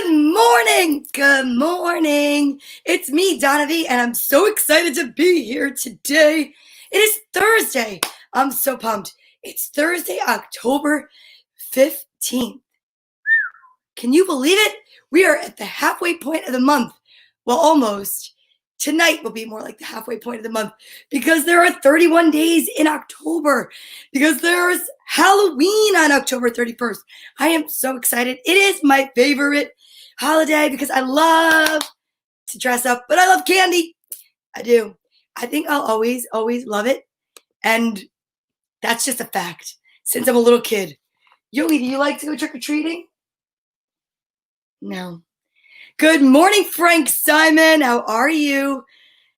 Good morning. Good morning. It's me, Donna Vee, and I'm so excited to be here today. It is Thursday. I'm so pumped. It's Thursday, October 15th. Can you believe it? We are at the halfway point of the month. Well, almost. Tonight will be more like the halfway point of the month because there are 31 days in October, because there's Halloween on October 31st. I am so excited. It is my favorite holiday because I love to dress up, but I love candy. I do. I think I'll always love it. And that's just a fact since I'm a little kid. Yogi, do you like to go trick-or-treating? No. Good morning, Frank Simon. How are you?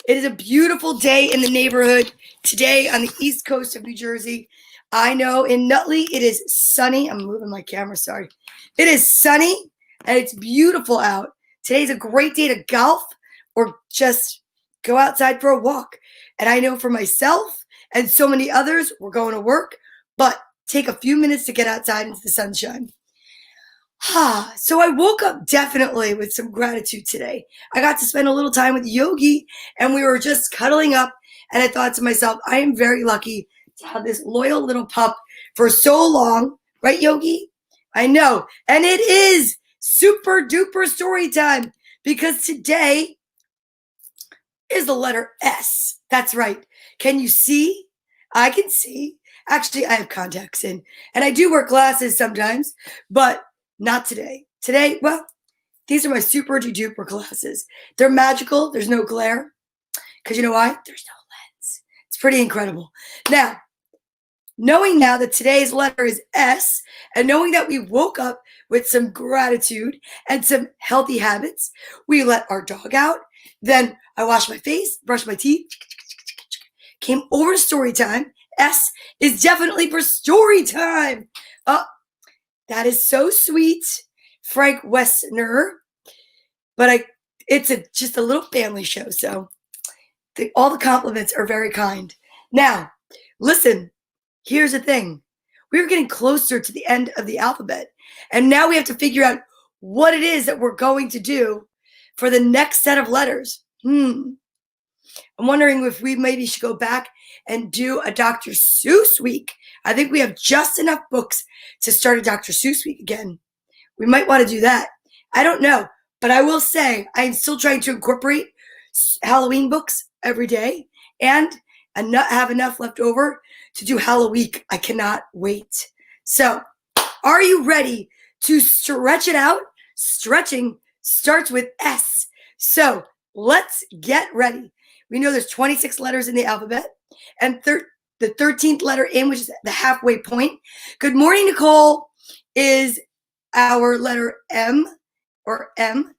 It is a beautiful day in the neighborhood today on the east coast of New Jersey. I know in Nutley it is sunny. I'm moving my camera, sorry. It is sunny and it's beautiful out. Today's a great day to golf or just go outside for a walk. And I know for myself and so many others, we're going to work, but take a few minutes to get outside into the sunshine. So I woke up definitely with some gratitude today. I got to spend a little time with Yogi and we were just cuddling up, and I thought to myself, I am very lucky to have this loyal little pup for so long. Right, Yogi? I know. And it is super duper story time because today is the letter S. That's right. Can you see? I can see. Actually, I have contacts in and I do wear glasses sometimes, but not today. Today, well, these are my super duper glasses. They're magical. There's no glare. Because you know why? There's no lens. It's pretty incredible. Now, knowing now that today's letter is S, and knowing that we woke up with some gratitude and some healthy habits, we let our dog out. Then I washed my face, brushed my teeth, came over to story time. S is definitely for story time. That is so sweet, Frank Westner. But it's just a little family show, so all the compliments are very kind. Now, listen, here's the thing. We're getting closer to the end of the alphabet, and now we have to figure out what it is that we're going to do for the next set of letters. I'm wondering if we maybe should go back and do a Dr. Seuss week. I think we have just enough books to start a Dr. Seuss week again. We might want to do that. I don't know, but I will say I'm still trying to incorporate Halloween books every day and have enough left over to do Halloween. I cannot wait. So, are you ready to stretch it out? Stretching starts with S. So, let's get ready. We know there's 26 letters in the alphabet, and the 13th letter in, which is the halfway point. Good morning, Nicole, is our letter M, or M,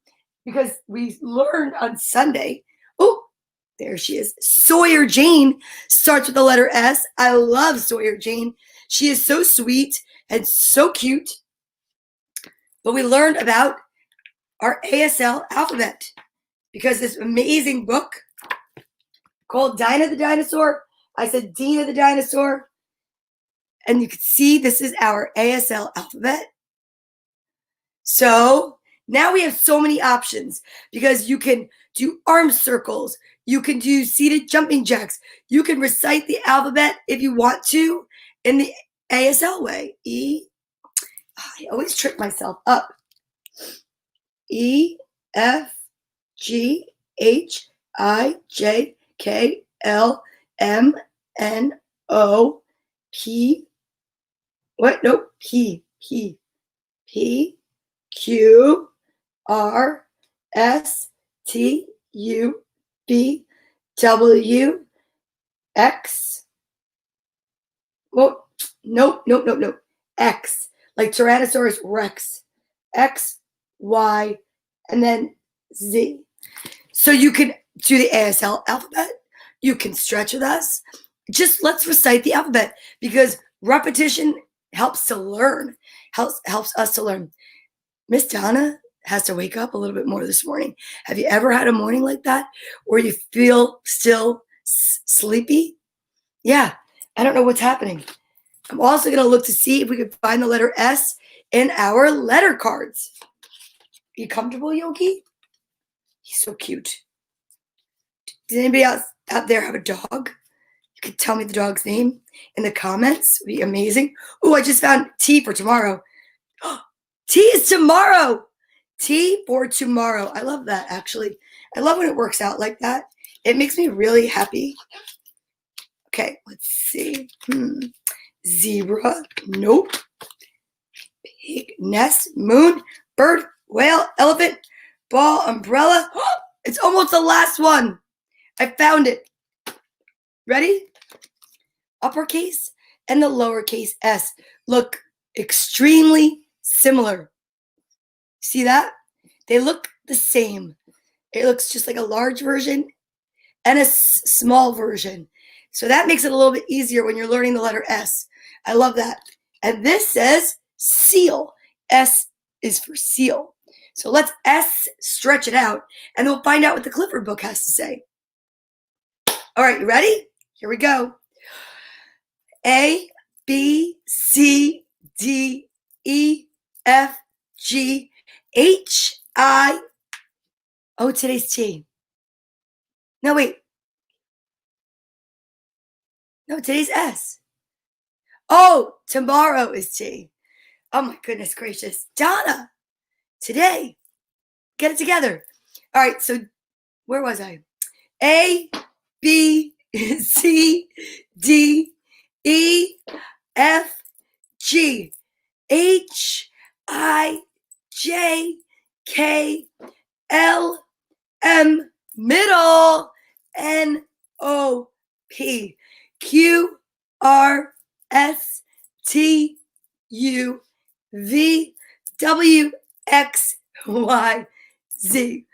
because we learned on Sunday. Oh, there she is. Sawyer Jane starts with the letter S. I love Sawyer Jane. She is so sweet and so cute. But we learned about our ASL alphabet because this amazing book called Dinah the Dinosaur. I said Dina the Dinosaur. And you can see this is our ASL alphabet. So now we have so many options because you can do arm circles. You can do seated jumping jacks. You can recite the alphabet if you want to in the ASL way. I always trip myself up. E, F, G, H, I, J, K, L, M, N, O, P. What? Nope. P, Q, R, S, T, U, V, W, X. Well, nope. X, like Tyrannosaurus Rex. X, Y, and then Z. So you can do the ASL alphabet. You can stretch with us. Just let's recite the alphabet because repetition helps to learn, helps us to learn. Miss Donna has to wake up a little bit more this morning. Have you ever had a morning like that where you feel still sleepy? Yeah, I don't know what's happening. I'm also going to look to see if we can find the letter S in our letter cards. you comfortable, Yogi? He's so cute. Does anybody else out there have a dog? You could tell me the dog's name in the comments. It would be amazing. Oh, I just found T for tomorrow. T is tomorrow. T for tomorrow. I love that, actually. I love when it works out like that. It makes me really happy. Okay, let's see. Zebra. Nope. Pig, nest, moon, bird, whale, elephant, ball, umbrella. It's almost the last one. I found it. Ready? Uppercase and the lowercase s look extremely similar. See that? They look the same. It looks just like a large version and a small version. So that makes it a little bit easier when you're learning the letter S. I love that. And this says seal. S is for seal. So let's S stretch it out, and we'll find out what the Clifford book has to say. All right, you ready? Here we go. A, B, C, D, E, F, G, H, I. Oh, today's T. No, wait. No, today's S. Oh, tomorrow is T. Oh, my goodness gracious. Donna, today. Get it together. All right, so where was I? A, B, C, D, E, F, G, H, I, J, K, L, M, middle, N, O, P, Q, R, S, T, U, V, W, X, Y, Z.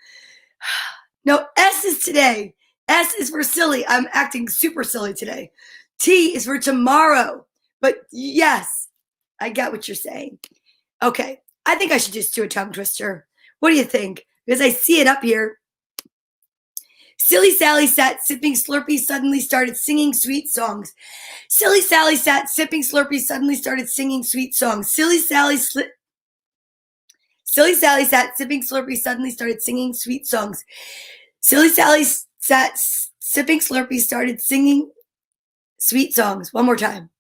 No, S is today. S is for silly. I'm acting super silly today. T is for tomorrow. But yes, I get what you're saying. Okay, I think I should just do a tongue twister. What do you think? Because I see it up here. Silly Sally sat sipping Slurpee, suddenly started singing sweet songs. Silly Sally sat sipping Slurpee, suddenly started singing sweet songs. Silly Sally sat sipping Slurpee, suddenly started singing sweet songs. Silly Sally sat sipping Slurpee, started singing sweet songs. One more time.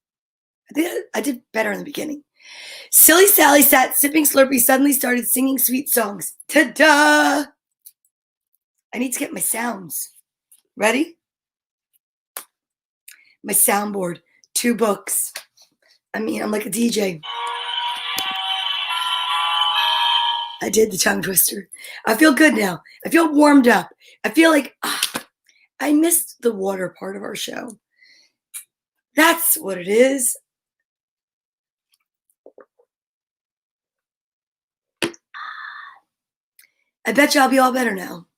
I think I did better in the beginning. Silly Sally sat sipping Slurpee, suddenly started singing sweet songs. Ta-da! I need to get my sounds. Ready? My soundboard. 2 books. I'm like a DJ. I did the tongue twister. I feel good now. I feel warmed up. I feel like I missed the water part of our show. That's what it is. I bet you I'll be all better now.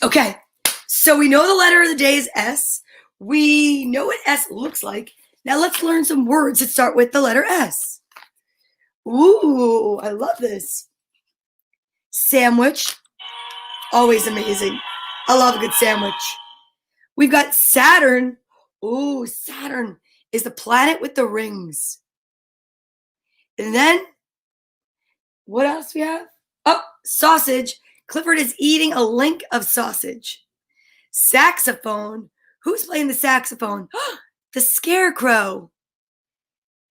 Okay, so we know the letter of the day is S. We know what S looks like. Now let's learn some words that start with the letter S. Ooh, I love this. Sandwich, always amazing. I love a good sandwich. We've got Saturn. Ooh, Saturn is the planet with the rings. And then, what else we have? Oh, sausage. Clifford is eating a link of sausage. Saxophone. Who's playing the saxophone? The Scarecrow.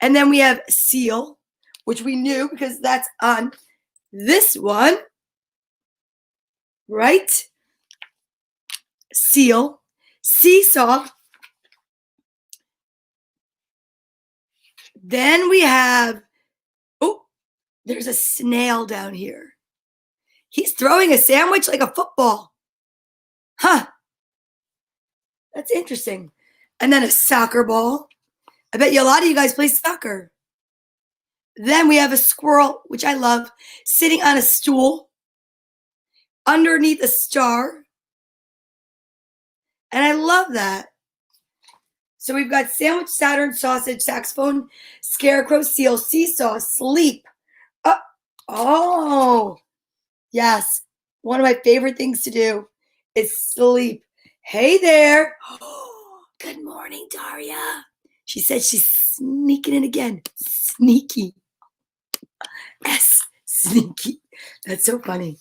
And then we have seal, which we knew because that's on this one. Right? Seal. Seesaw. Then we have, oh, there's a snail down here. He's throwing a sandwich like a football. Huh. That's interesting. And then a soccer ball. I bet you a lot of you guys play soccer. Then we have a squirrel, which I love, sitting on a stool underneath a star. And I love that. So we've got sandwich, Saturn, sausage, saxophone, scarecrow, seal, seesaw, sleep. Oh, yes. One of my favorite things to do is sleep. Hey there. Oh, good morning, Daria. She said she's sneaking in again. Sneaky. Sneaky. That's so funny.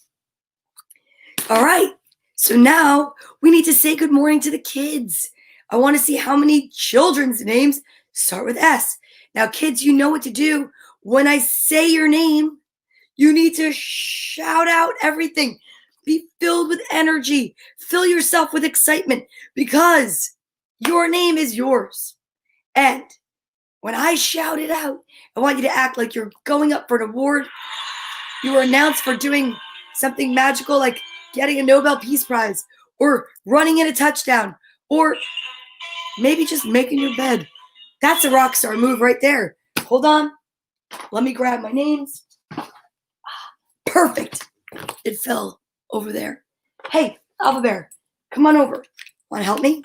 All right. So now we need to say good morning to the kids. I want to see how many children's names start with S. Now, kids, you know what to do. When I say your name, you need to shout out everything. Be filled with energy. Fill yourself with excitement because your name is yours. And when I shout it out, I want you to act like you're going up for an award. You were announced for doing something magical like getting a Nobel Peace Prize or running in a touchdown or maybe just making your bed. That's a rock star move right there. Hold on. Let me grab my names. Perfect. It fell over there. Hey, Alpha Bear, come on over. Want to help me?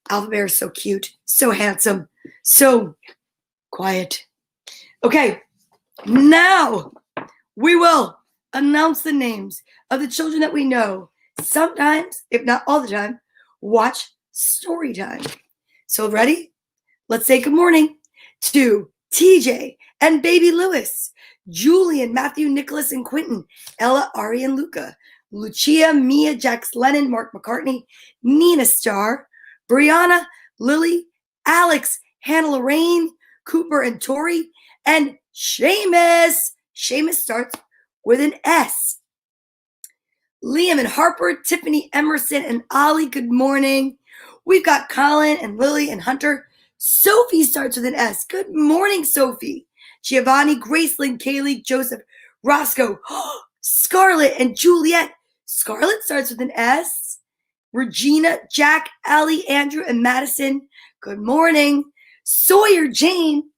Alpha Bear is so cute, so handsome, so quiet. Okay, now we will announce the names of the children that we know. Sometimes, if not all the time, watch story time. So ready? Let's say good morning to TJ and baby Lewis, Julian, Matthew, Nicholas, and Quentin, Ella, Ari, and Luca, Lucia, Mia, Jax, Lennon, Mark McCartney, Nina Starr, Brianna, Lily, Alex, Hannah Lorraine, Cooper, and Tori, and Seamus. Seamus starts with an S. Liam and Harper, Tiffany, Emerson, and Ollie, good morning. We've got Colin and Lily and Hunter. Sophie starts with an S. Good morning, Sophie. Giovanni, Gracelyn, Kaylee, Joseph, Roscoe, Scarlett, and Juliet. Scarlett starts with an S. Regina, Jack, Allie, Andrew, and Madison. Good morning. Sawyer Jane,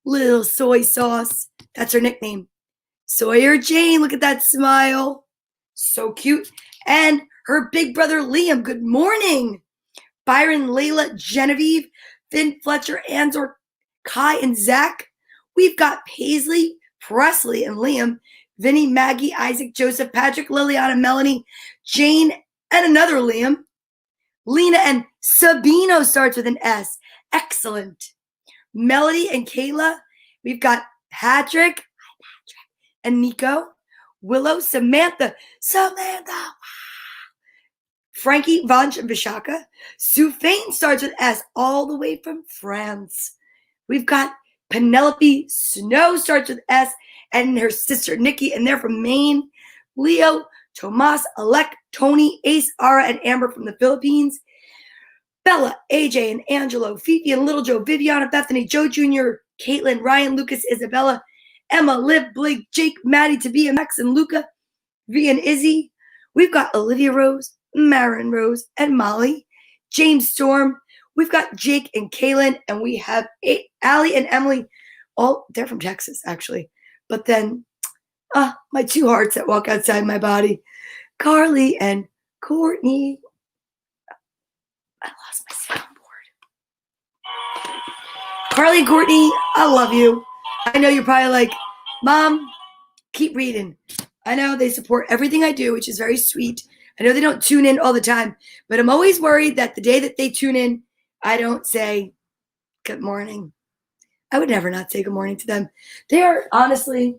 little soy sauce. That's her nickname. Sawyer Jane, look at that smile. So cute. And her big brother Liam, good morning. Byron, Layla, Genevieve, Finn, Fletcher, Anzor, Kai, and Zach. We've got Paisley, Presley, and Liam, Vinny, Maggie, Isaac, Joseph, Patrick, Liliana, Melanie, Jane, and another Liam. Lena and Sabino starts with an S. Excellent. Melody and Kayla. We've got Patrick and Nico. Willow, Samantha. Frankie, Vanch, and Vishaka. Sufane starts with S, all the way from France. We've got Penelope Snow starts with S, and her sister Nikki, and they're from Maine. Leo, Tomas, Alec, Tony, Ace, Ara, and Amber from the Philippines. Bella, AJ, and Angelo, Fifi, and Little Joe, Viviana, Bethany, Joe Jr., Caitlin, Ryan, Lucas, Isabella, Emma, Liv, Blake, Jake, Maddie, Tabia, Max, and Luca, V, and Izzy. We've got Olivia Rose, Marin Rose, and Molly, James Storm. We've got Jake and Kaylin, and we have Allie and Emily. All they're from Texas, actually. But then, my two hearts that walk outside my body, Carly and Courtney. I lost my soundboard. Carly and Courtney, I love you. I know you're probably like, Mom, keep reading. I know they support everything I do, which is very sweet. I know they don't tune in all the time, but I'm always worried that the day that they tune in, I don't say good morning. I would never not say good morning to them. They are honestly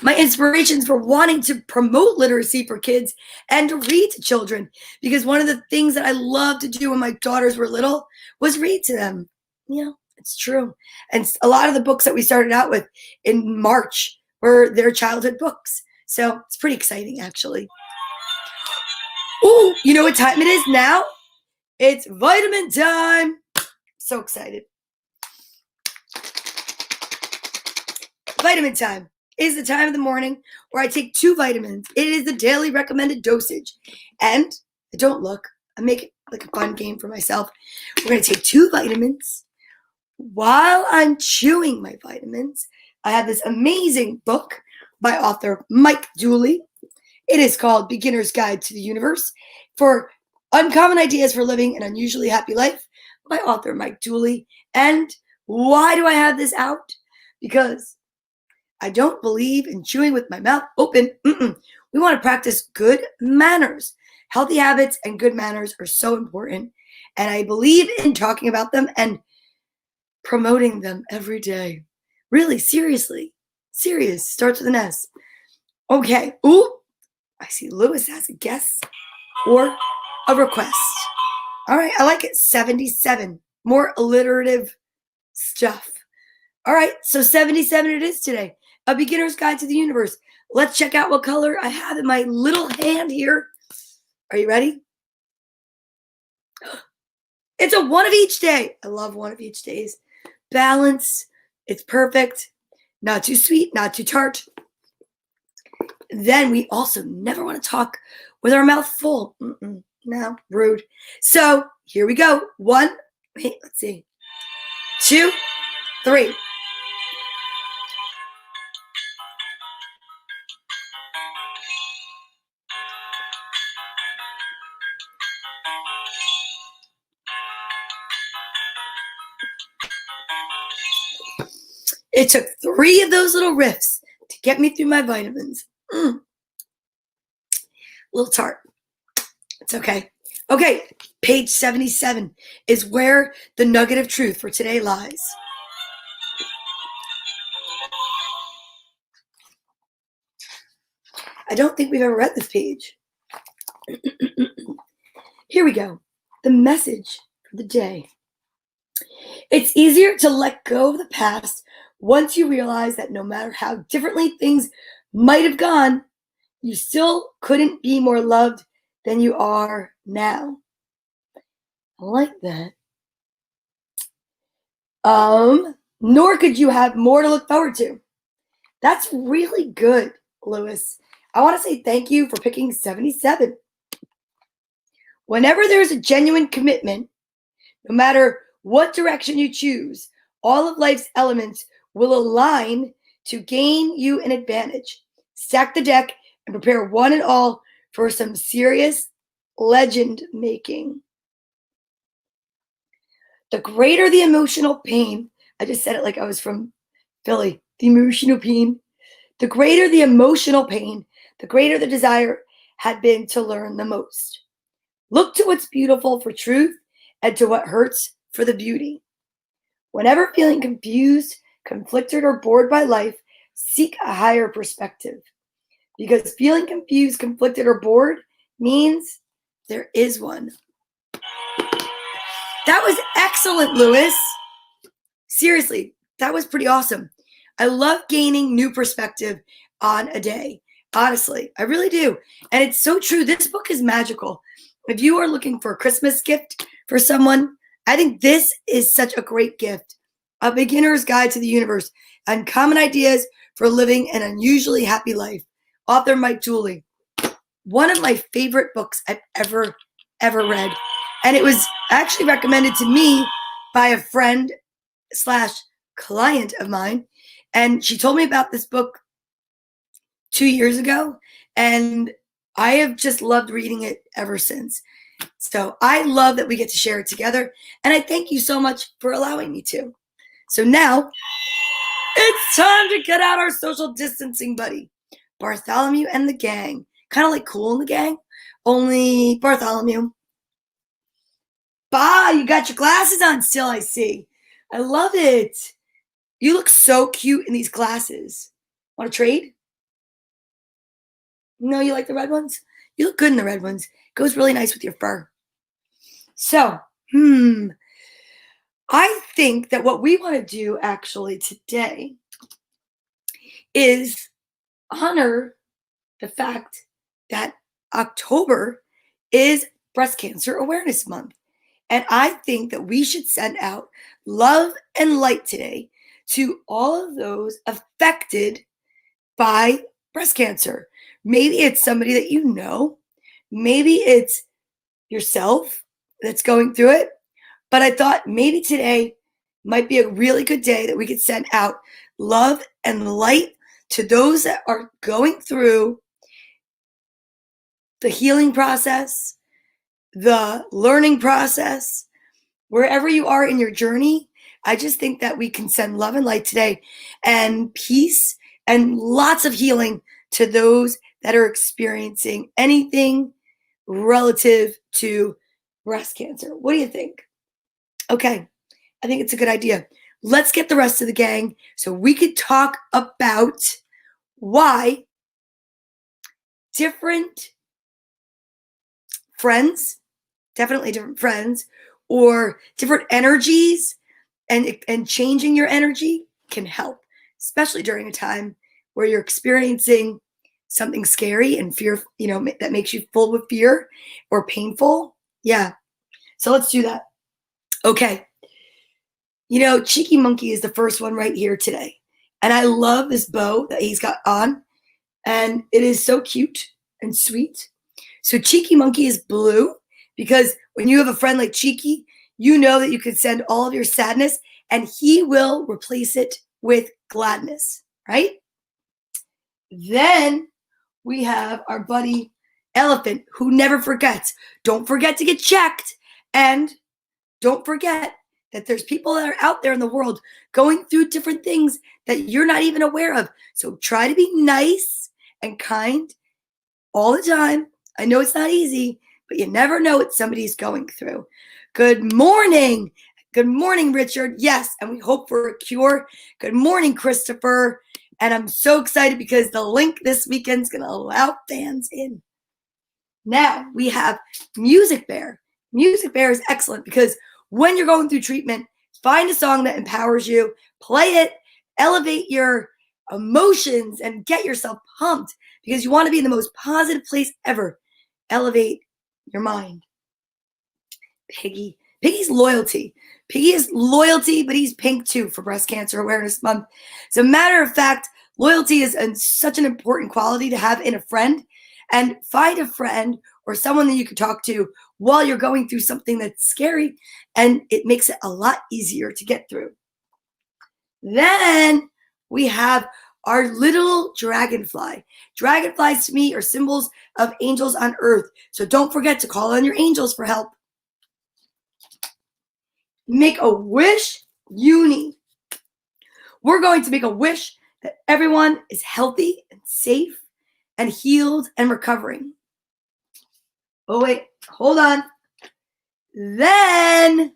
my inspirations for wanting to promote literacy for kids and to read to children. Because one of the things that I loved to do when my daughters were little was read to them. You know, it's true. And a lot of the books that we started out with in March were their childhood books. So it's pretty exciting, actually. Oh, you know what time it is now? It's vitamin time. So excited. Vitamin time is the time of the morning where I take 2 vitamins. It is the daily recommended dosage. And don't look, I make it like a fun game for myself. We're going to take 2 vitamins. While I'm chewing my vitamins, I have this amazing book by author Mike Dooley. It is called Beginner's Guide to the Universe for Uncommon Ideas for Living an Unusually Happy Life by author Mike Dooley. And why do I have this out? Because I don't believe in chewing with my mouth open. We want to practice good manners. Healthy habits and good manners are so important. And I believe in talking about them and promoting them every day. Really, seriously. Sirius starts with an S. Okay. Ooh, I see Lewis has a guess or a request. All right, I like it. 77. More alliterative stuff. All right, so 77 it is today. A beginner's guide to the universe. Let's check out what color I have in my little hand here. Are you ready? It's a one of each day. I love one of each days. Balance. It's perfect. Not too sweet, not too tart. Then we also never want to talk with our mouth full. No, rude. So here we go. One, wait, let's see. 2, 3. It took 3 of those little riffs to get me through my vitamins. Little tart. It's okay. Okay, page 77 is where the nugget of truth for today lies. I don't think we've ever read this page. Here we go. The message for the day. It's easier to let go of the past once you realize that no matter how differently things might have gone, you still couldn't be more loved than you are now. I like that. Nor could you have more to look forward to. That's really good, Lewis. I want to say thank you for picking 77. Whenever there's a genuine commitment, no matter what direction you choose, all of life's elements will align to gain you an advantage. Stack the deck and prepare one and all for some serious legend making. The greater the emotional pain, I just said it like I was from Philly, the emotional pain. The greater the emotional pain, the greater the desire had been to learn the most. Look to what's beautiful for truth and to what hurts for the beauty. Whenever feeling confused, conflicted, or bored by life, seek a higher perspective. Because feeling confused, conflicted, or bored means there is one. That was excellent, Lewis. Seriously, that was pretty awesome. I love gaining new perspective on a day. Honestly, I really do. And it's so true. This book is magical. If you are looking for a Christmas gift for someone, I think this is such a great gift. A Beginner's Guide to the Universe, Uncommon Ideas for Living an Unusually Happy Life. Author Mike Dooley. One of my favorite books I've ever read. And it was actually recommended to me by a friend / client of mine. And she told me about this book 2 years ago. And I have just loved reading it ever since. So I love that we get to share it together. And I thank you so much for allowing me to. So now it's time to get out our social distancing buddy, Bartholomew and the gang. Kind of like Cool and the Gang, only Bartholomew. Bah, you got your glasses on still, I see. I love it. You look so cute in these glasses. Want to trade? No, you like the red ones? You look good in the red ones. It goes really nice with your fur. So, I think that what we want to do actually today is honor the fact that October is Breast Cancer Awareness Month. And I think that we should send out love and light today to all of those affected by breast cancer. Maybe it's somebody that you know. Maybe it's yourself that's going through it. But I thought maybe today might be a really good day that we could send out love and light to those that are going through the healing process, the learning process, wherever you are in your journey. I just think that we can send love and light today and peace and lots of healing to those that are experiencing anything relative to breast cancer. What do you think? Okay, I think it's a good idea. let's get the rest of the gang so we could talk about why different friends, definitely different friends, or different energies and changing your energy can help, especially during a time where you're experiencing something scary and fear, that makes you full with fear or painful. Yeah. So let's do that. Okay. Cheeky Monkey is the first one right here today. And I love this bow that he's got on. And it is so cute and sweet. So Cheeky Monkey is blue because when you have a friend like Cheeky, you know that you can send all of your sadness and he will replace it with gladness, right? Then we have our buddy Elephant, who never forgets. Don't forget to get checked. And don't forget that there's people that are out there in the world going through different things that you're not even aware of. So try to be nice and kind all the time. I know it's not easy, but you never know what somebody's going through. Good morning. Good morning, Richard. Yes, and we hope for a cure. Good morning, Christopher. And I'm so excited because the link this weekend is going to allow fans in. Now we have Music Bear. Music Bear is excellent because when you're going through treatment, find a song that empowers you, play it, elevate your emotions, and get yourself pumped because you want to be in the most positive place ever. Elevate your mind. Piggy. Piggy's loyalty. Piggy is loyalty, but he's pink too for Breast Cancer Awareness Month. As a matter of fact, loyalty is such an important quality to have in a friend. And find a friend or someone that you can talk to while you're going through something that's scary, and it makes it a lot easier to get through. Then we have our little dragonfly. Dragonflies to me are symbols of angels on earth. So don't forget to call on your angels for help. Make a wish, uni. We're going to make a wish that everyone is healthy and safe and healed and recovering. Oh, wait, hold on. Then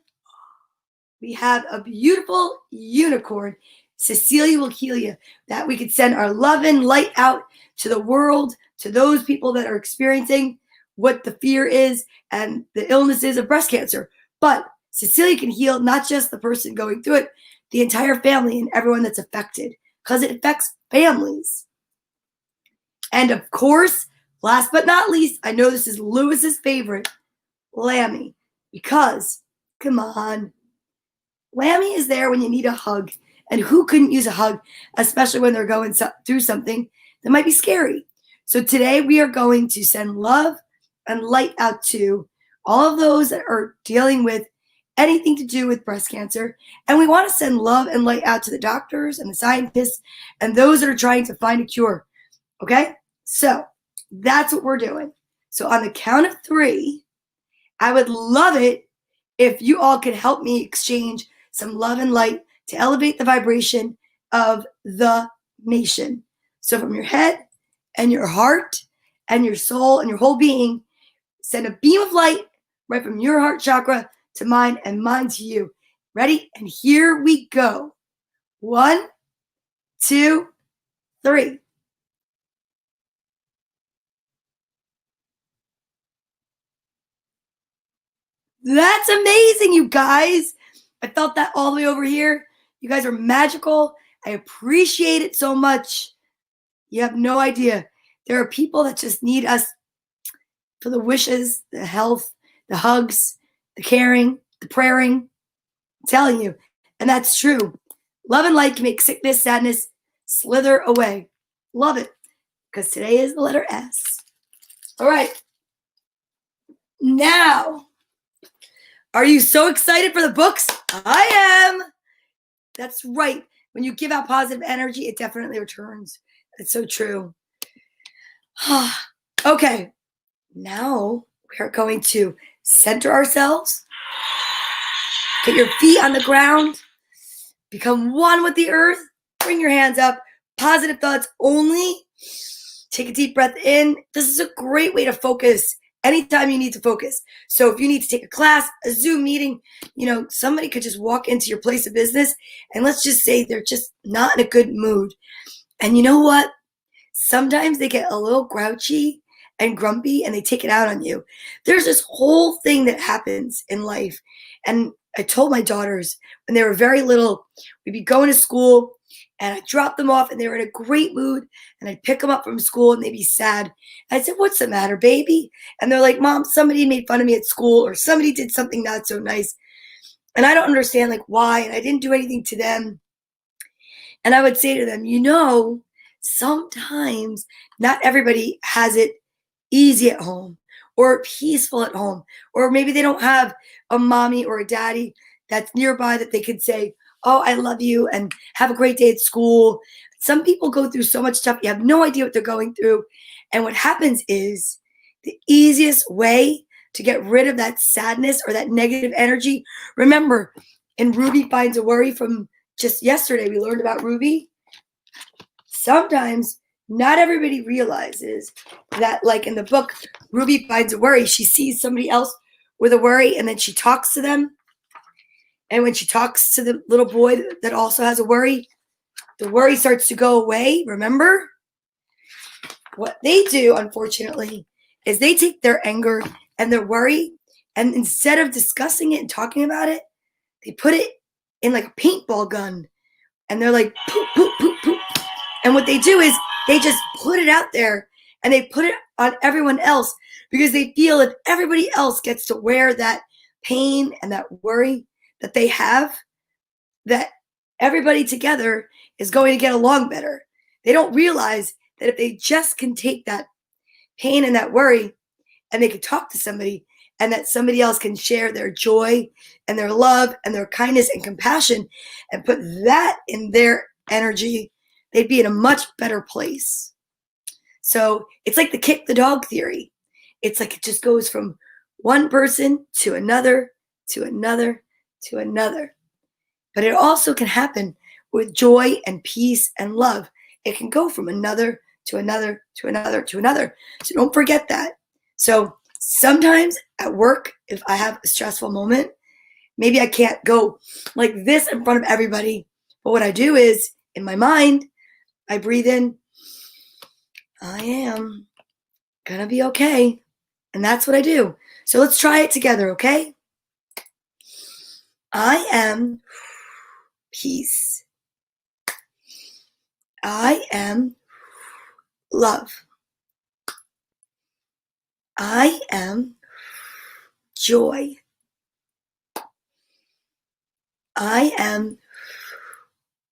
we have a beautiful unicorn. Cecilia will heal you. That we could send our love and light out to the world, to those people that are experiencing what the fear is and the illness is of breast cancer. But Cecilia can heal not just the person going through it, the entire family and everyone that's affected, because it affects families. And of course, last but not least, I know this is Lewis's favorite, Lammy, because, come on, Lammy is there when you need a hug. And who couldn't use a hug, especially when they're going through something that might be scary? So today we are going to send love and light out to all of those that are dealing with anything to do with breast cancer. And we want to send love and light out to the doctors and the scientists and those that are trying to find a cure. Okay? So that's what we're doing. So on the count of 3, I would love it if you all could help me exchange some love and light to elevate the vibration of the nation. So from your head and your heart and your soul and your whole being, send a beam of light right from your heart chakra to mine and mine to you. Ready? And here we go. 1, 2, 3. That's amazing, you guys. I felt that all the way over here. You guys are magical. I appreciate it so much. You have no idea. There are people that just need us for the wishes, the health, the hugs, the caring, the praying. I'm telling you. And that's true. Love and light can make sickness, sadness slither away. Love it. Because today is the letter S. All right. Now, are you so excited for the books? I am. That's right. When you give out positive energy, it definitely returns. It's so true. Okay. Now we are going to center ourselves. Get your feet on the ground. Become one with the earth. Bring your hands up. Positive thoughts only. Take a deep breath in. This is a great way to focus anytime you need to focus. So if you need to take a class, a Zoom meeting, somebody could just walk into your place of business and let's just say they're just not in a good mood. And you know what? Sometimes they get a little grouchy and grumpy and they take it out on you. There's this whole thing that happens in life. And I told my daughters when they were very little, we'd be going to school and I'd drop them off and they were in a great mood and I'd pick them up from school and they'd be sad. I'd say, "What's the matter, baby?" And they're like, "Mom, somebody made fun of me at school or somebody did something not so nice." And I don't understand like why, and I didn't do anything to them. And I would say to them, sometimes not everybody has it easy at home or peaceful at home, or maybe they don't have a mommy or a daddy that's nearby that they could say, "Oh, I love you," and have a great day at school. Some people go through so much stuff, you have no idea what they're going through. And what happens is the easiest way to get rid of that sadness or that negative energy. Remember, in Ruby Finds a Worry from just yesterday, we learned about Ruby. Sometimes not everybody realizes that, like in the book, Ruby Finds a Worry, she sees somebody else with a worry and then she talks to them. And when she talks to the little boy that also has a worry, the worry starts to go away. Remember? What they do, unfortunately, is they take their anger and their worry, and instead of discussing it and talking about it, they put it in like a paintball gun. And they're like, poop, poop, poop, poop. And what they do is they just put it out there and they put it on everyone else because they feel if everybody else gets to wear that pain and that worry that they have, that everybody together is going to get along better. They don't realize that if they just can take that pain and that worry and they can talk to somebody and that somebody else can share their joy and their love and their kindness and compassion and put that in their energy, they'd be in a much better place. So it's like the kick the dog theory. It's like it just goes from one person to another, to another, to another. But it also can happen with joy and peace and love. It can go from another to another to another to another. So don't forget that. So sometimes at work, if I have a stressful moment, maybe I can't go like this in front of everybody. But what I do is, in my mind, I breathe in, I am gonna be okay. And that's what I do. So let's try it together, okay? I am peace. I am love. I am joy. I am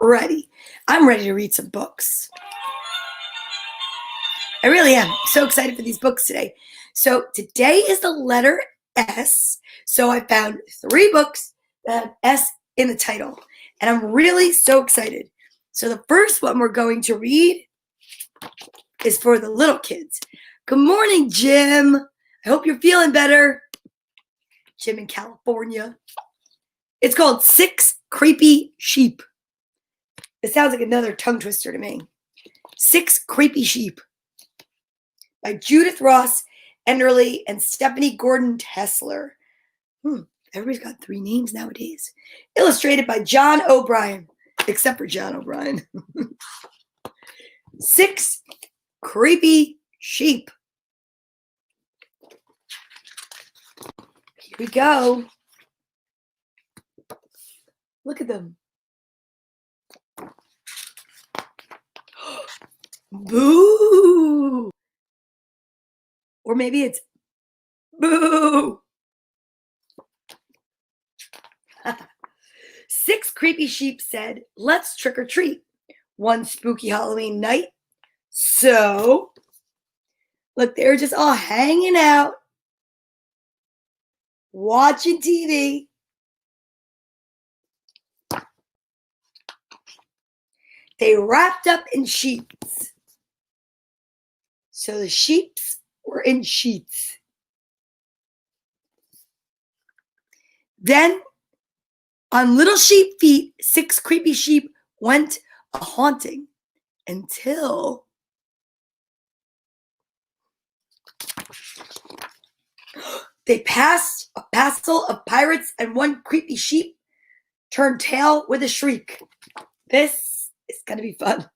ready. I'm ready to read some books. I really am so excited for these books today. So today is the letter S. So I found 3 books that have S in the title. And I'm really so excited. So the first one we're going to read is for the little kids. Good morning, Jim. I hope you're feeling better. Jim in California. It's called 6 Creepy Sheep. It sounds like another tongue twister to me. 6 Creepy Sheep by Judith Ross Enderly and Stephanie Gordon Tessler. Everybody's got 3 names nowadays. Illustrated by John O'Brien, except for John O'Brien. 6 Creepy Sheep. Here we go. Look at them. Boo! Or maybe it's boo! 6 creepy sheep said, "Let's trick or treat one spooky Halloween night." So, look, they're just all hanging out, watching TV. They wrapped up in sheets. So the sheeps were in sheets. Then, on little sheep feet, 6 creepy sheep went a-haunting until They passed a passel of pirates, and one creepy sheep turned tail with a shriek. This is going to be fun.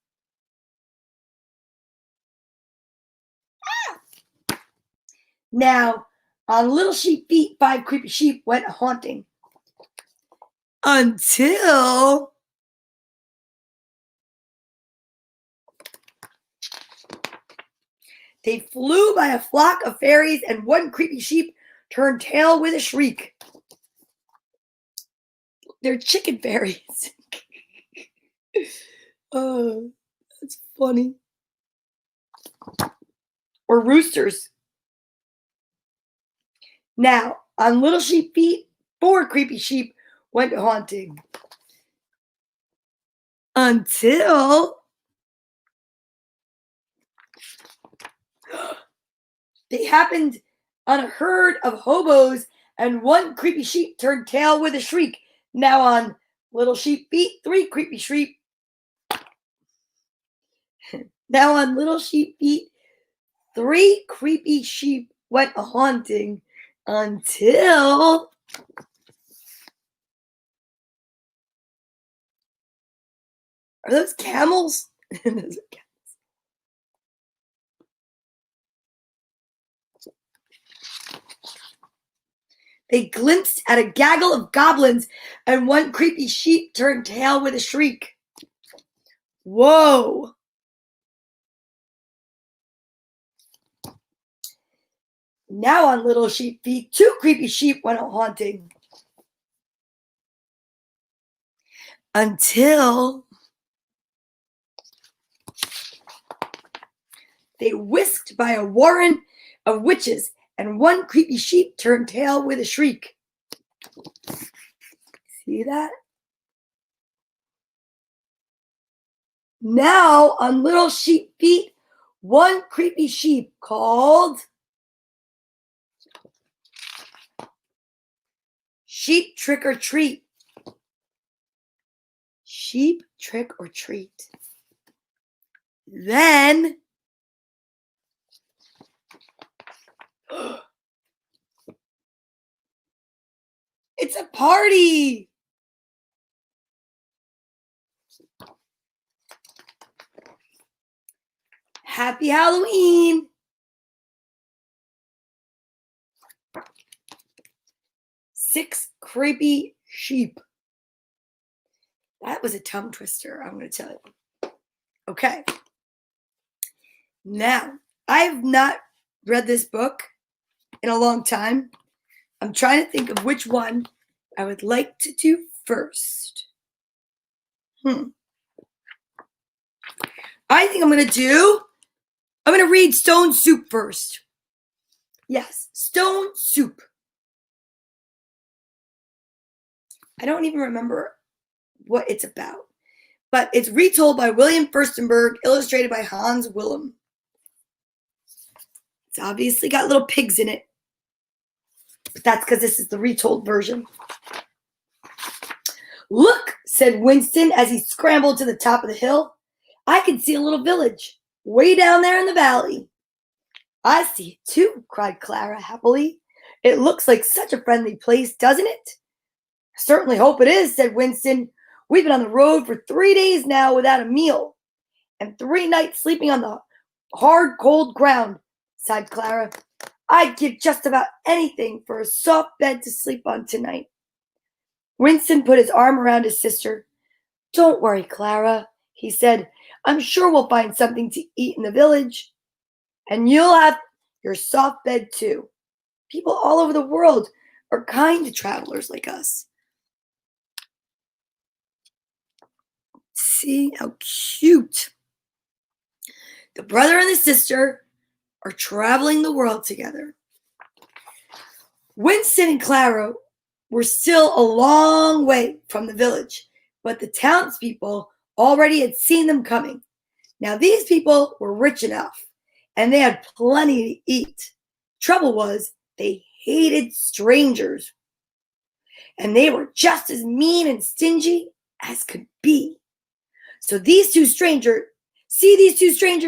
Now, on little sheep feet, 5 creepy sheep went haunting. Until they flew by a flock of fairies, and one creepy sheep turned tail with a shriek. They're chicken fairies. Oh, that's funny. Or roosters. Now, on little sheep feet, 4 creepy sheep went haunting. Until they happened on a herd of hobos, and one creepy sheep turned tail with a shriek. Now on little sheep feet, 3 creepy sheep. Now on little sheep feet, 3 creepy sheep went haunting until are those camels? Those are camels. They glimpsed at a gaggle of goblins, and one creepy sheep turned tail with a shriek. Whoa! Now on little sheep feet, 2 creepy sheep went haunting. Until they whisked by a warren of witches, and one creepy sheep turned tail with a shriek. See that? Now on little sheep feet, 1 creepy sheep called Sheep Trick or Treat. Sheep trick or treat. Then it's a party. Happy Halloween. Six creepy sheep. That was a tongue twister, I'm going to tell you. Okay. Now, I have not read this book in a long time. I'm trying to think of which one I would like to do first. I think I'm going to read Stone Soup first. Yes, Stone Soup. I don't even remember what it's about, but it's retold by William Furstenberg, illustrated by Hans Willem. It's obviously got little pigs in it, but that's because this is the retold version. Look, said Winston as he scrambled to the top of the hill. I can see a little village way down there in the valley. I see it too, cried Clara happily. It looks like such a friendly place, doesn't it? I certainly hope it is, said Winston. We've been on the road for 3 days now without a meal, and 3 nights sleeping on the hard, cold ground, sighed Clara. I'd give just about anything for a soft bed to sleep on tonight. Winston put his arm around his sister. Don't worry, Clara, he said. I'm sure we'll find something to eat in the village. And you'll have your soft bed too. People all over the world are kind to travelers like us. See how cute. The brother and the sister are traveling the world together. Winston and Clara were still a long way from the village, but the townspeople already had seen them coming. Now these people were rich enough, and they had plenty to eat. Trouble was, they hated strangers, and they were just as mean and stingy as could be. So these two strangers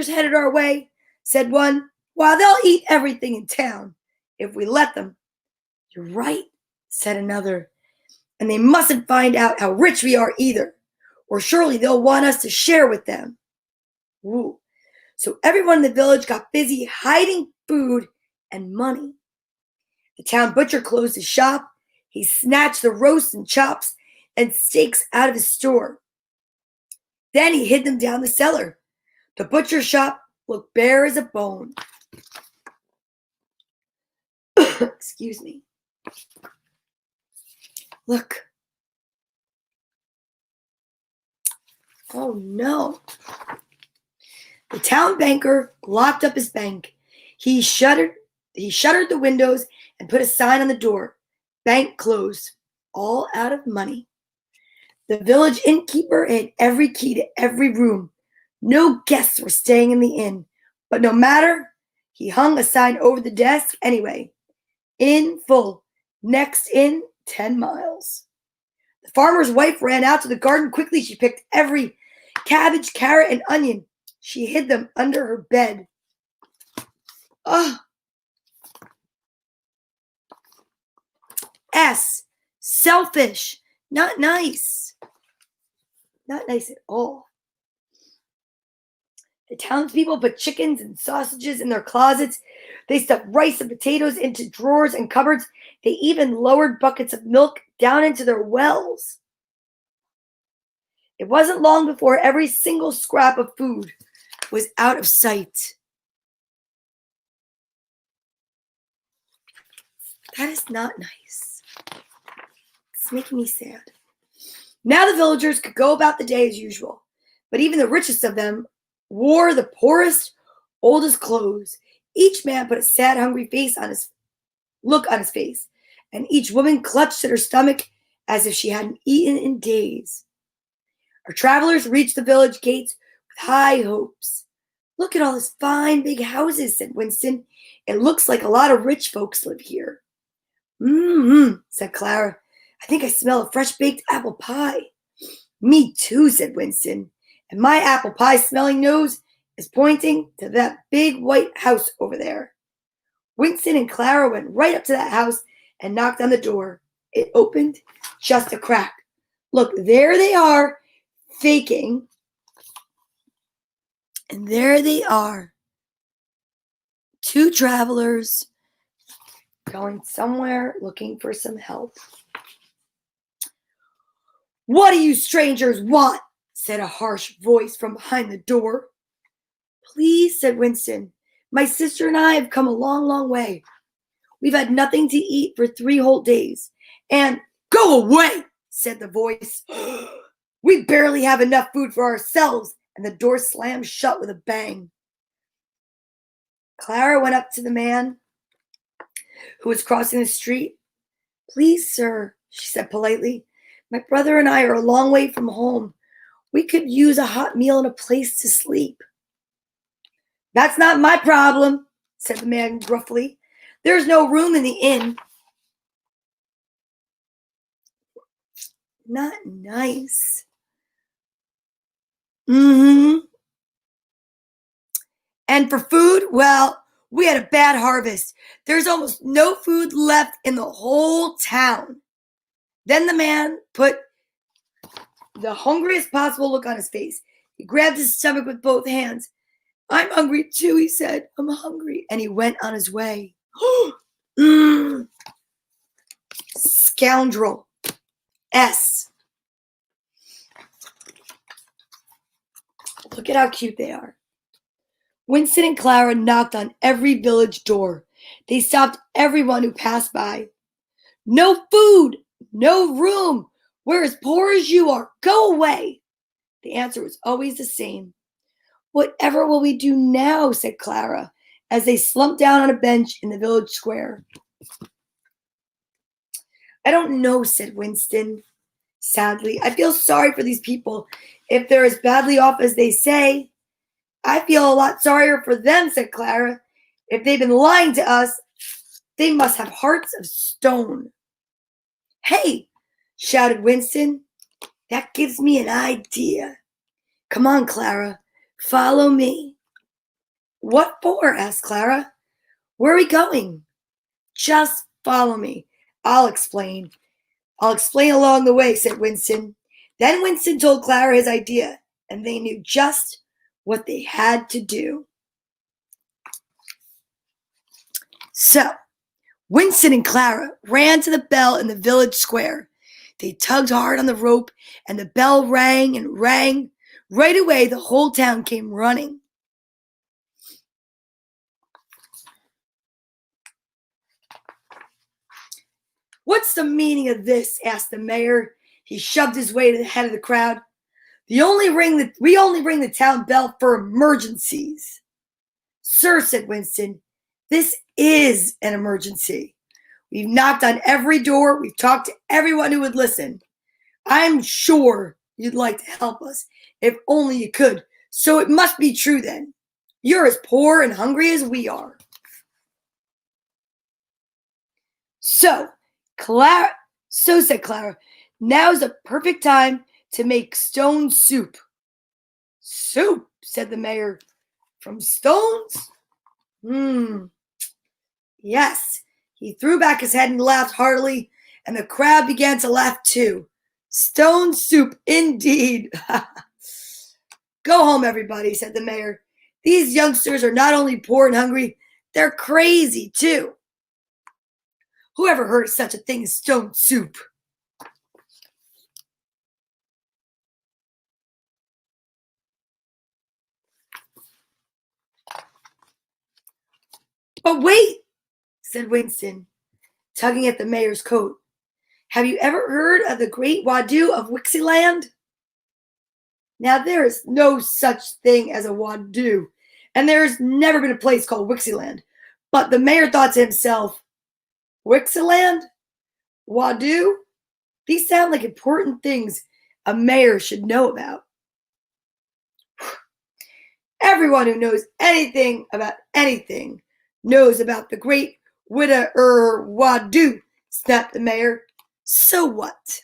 headed our way, said one. Why, they'll eat everything in town. if we let them." "You're right," said another. "And they mustn't find out how rich we are either, or surely they'll want us to share with them." Ooh. So everyone in the village got busy hiding food and money. The town butcher closed his shop. He snatched the roasts and chops and steaks out of his store. Then he hid them down the cellar. The butcher's shop looked bare as a bone. Excuse me. Look. Oh no. The town banker locked up his bank. He shuttered the windows and put a sign on the door. "Bank closed. All out of money." The village innkeeper had every key to every room. No guests were staying in the inn, but no matter, he hung a sign over the desk anyway. "In full. Next inn, 10 miles." The farmer's wife ran out to the garden quickly. She picked every cabbage, carrot, and onion. She hid them under her bed. Oh. S. Selfish. Not nice. Not nice at all. The townspeople put chickens and sausages in their closets. They stuffed rice and potatoes into drawers and cupboards. They even lowered buckets of milk down into their wells. It wasn't long before every single scrap of food was out of sight. That is not nice. It's making me sad. Now the villagers could go about the day as usual, but even the richest of them wore the poorest, oldest clothes. Each man put a sad, hungry look on his face, and each woman clutched at her stomach as if she hadn't eaten in days. Our travelers reached the village gates with high hopes. "Look at all these fine big houses," said Winston. "It looks like a lot of rich folks live here." Said Clara. "I think I smell a fresh-baked apple pie." "Me too," said Winston. "And my apple pie smelling nose is pointing to that big white house over there." Winston and Clara went right up to that house and knocked on the door. It opened just a crack. Look, there they are, faking. And there they are. Two travelers going somewhere looking for some help. "What do you strangers want?" said a harsh voice from behind the door. "Please," said Winston, "my sister and I have come a long, long way. We've had nothing to eat for 3 whole days. And—" "Go away," said the voice. "We barely have enough food for ourselves." And the door slammed shut with a bang. Clara went up to the man who was crossing the street. "Please, sir," she said politely, "my brother and I are a long way from home. We could use a hot meal and a place to sleep." "That's not my problem," said the man gruffly. "There's no room in the inn." Not nice. And for food, well, we had a bad harvest. There's almost no food left in the whole town. Then the man put the hungriest possible look on his face. He grabbed his stomach with both hands. "I'm hungry too," he said. "I'm hungry." And he went on his way. Scoundrel. S. Look at how cute they are. Winston and Clara knocked on every village door. They stopped everyone who passed by. "No food, no room. We're as poor as you are. Go away." The answer was always the same. "Whatever will we do now?" said Clara, as they slumped down on a bench in the village square. "I don't know," said Winston sadly. "I feel sorry for these people if they're as badly off as they say." "I feel a lot sorrier for them," said Clara. "If they've been lying to us, they must have hearts of stone." "Hey," shouted Winston, "that gives me an idea. Come on, Clara, follow me." "What for?" asked Clara. "Where are we going?" Just follow me. I'll explain. I'll explain along the way, said Winston. Then Winston told Clara his idea, and they knew just what they had to do. So, Winston and Clara ran to the bell in the village square. They tugged hard on the rope, and the bell rang and rang. Right away, the whole town came running. What's the meaning of this? Asked the mayor. He shoved his way to the head of the crowd. We only ring the town bell for emergencies. Sir, said Winston, this is an emergency. We've knocked on every door. We've talked to everyone who would listen. I'm sure you'd like to help us, if only you could. So it must be true then. You're as poor and hungry as we are. So said Clara, now's a perfect time to make stone soup. Soup, said the mayor. From stones? Yes. He threw back his head and laughed heartily, and the crowd began to laugh too. Stone soup, indeed. Go home, everybody, said the mayor. These youngsters are not only poor and hungry, they're crazy too. Who ever heard of such a thing as stone soup? But wait, said Winston, tugging at the mayor's coat. Have you ever heard of the great Wadu of Wixieland? Now, there is no such thing as a Wadu, and there has never been a place called Wixieland. But the mayor thought to himself, Wixieland? Wadu? These sound like important things a mayor should know about. Everyone who knows anything about anything knows about the great Wadu, snapped the mayor. So what?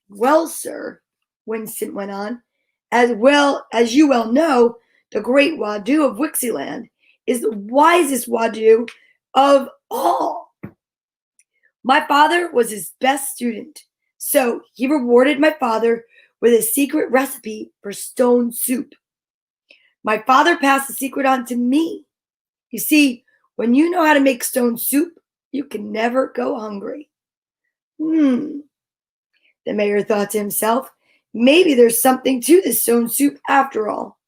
Well, sir, Winston went on, as well as you well know, the great Wadu of Wixieland is the wisest Wadu of all. My father was his best student, so he rewarded my father with a secret recipe for stone soup. My father passed the secret on to me. You see, when you know how to make stone soup, you can never go hungry. The mayor thought to himself, maybe there's something to this stone soup after all.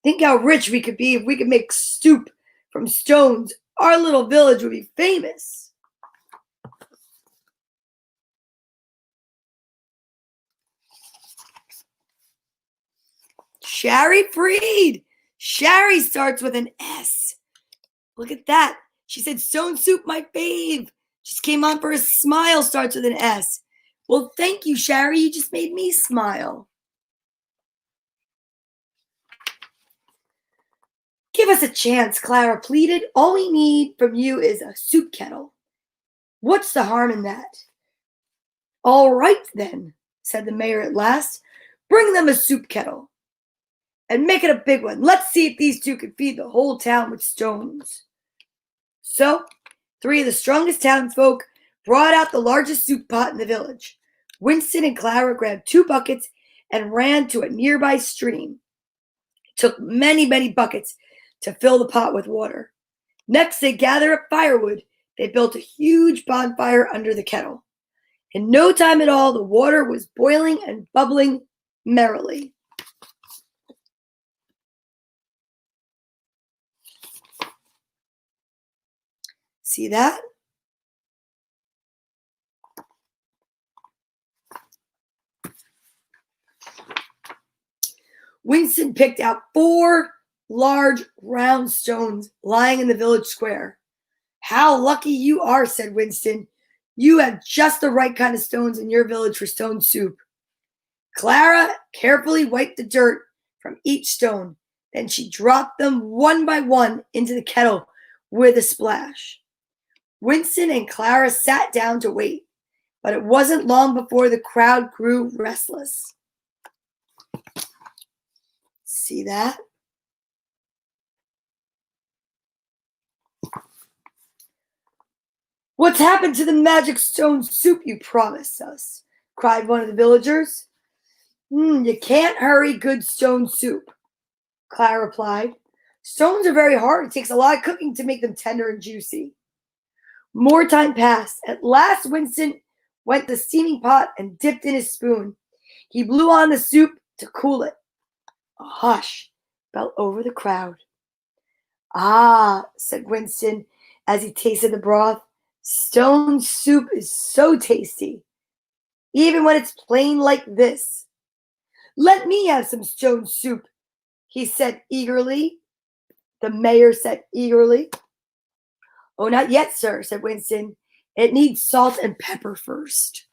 Think how rich we could be if we could make soup from stones. Our little village would be famous. Shari Freed. Shari starts with an S. Look at that. She said stone soup, my fave. Just came on for a smile, starts with an S. Well, thank you, Shari. You just made me smile. Give us a chance, Clara pleaded. All we need from you is a soup kettle. What's the harm in that? All right, then, said the mayor at last. Bring them a soup kettle. And make it a big one. Let's see if these two can feed the whole town with stones. So, 3 of the strongest townsfolk brought out the largest soup pot in the village. Winston and Clara grabbed 2 buckets and ran to a nearby stream. It took many, many buckets to fill the pot with water. Next, they gathered up firewood. They built a huge bonfire under the kettle. In no time at all, the water was boiling and bubbling merrily. See that? Winston picked out 4 large round stones lying in the village square. How lucky you are, said Winston. You have just the right kind of stones in your village for stone soup. Clara carefully wiped the dirt from each stone. Then she dropped them one by one into the kettle with a splash. Winston and Clara sat down to wait, but it wasn't long before the crowd grew restless. See that? "What's happened to the magic stone soup you promised us?" cried one of the villagers. You can't hurry good stone soup," Clara replied. "Stones are very hard. It takes a lot of cooking to make them tender and juicy." More time passed. At last, Winston went to the steaming pot and dipped in his spoon. He blew on the soup to cool it. A hush fell over the crowd. "Ah," said Winston as he tasted the broth, "stone soup is so tasty, even when it's plain like this." "Let me have some stone soup," he said eagerly. The mayor said eagerly. "Oh, not yet, sir," said Winston. "It needs salt and pepper first."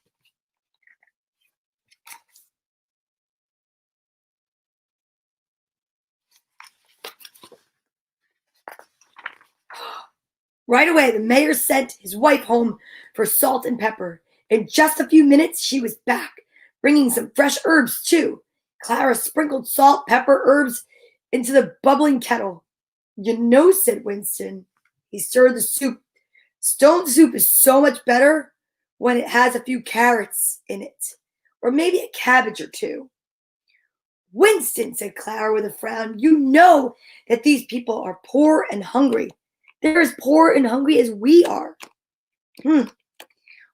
Right away, the mayor sent his wife home for salt and pepper. In just a few minutes, she was back, bringing some fresh herbs, too. Clara sprinkled salt, pepper, herbs into the bubbling kettle. "You know," said Winston. He stirred the soup. "Stone soup is so much better when it has a few carrots in it, or maybe a cabbage or two." "Winston," said Clara with a frown, "you know that these people are poor and hungry. They're as poor and hungry as we are.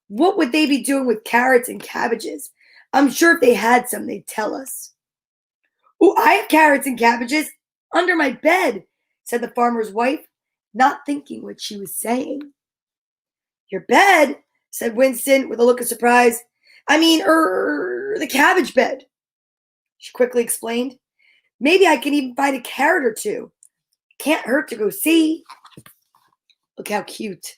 What would they be doing with carrots and cabbages? I'm sure if they had some, they'd tell us." "Oh, I have carrots and cabbages under my bed," said the farmer's wife, not thinking what she was saying. "Your bed?" said Winston with a look of surprise. "I mean, the cabbage bed," she quickly explained. "Maybe I can even find a carrot or two. Can't hurt to go see." Look how cute.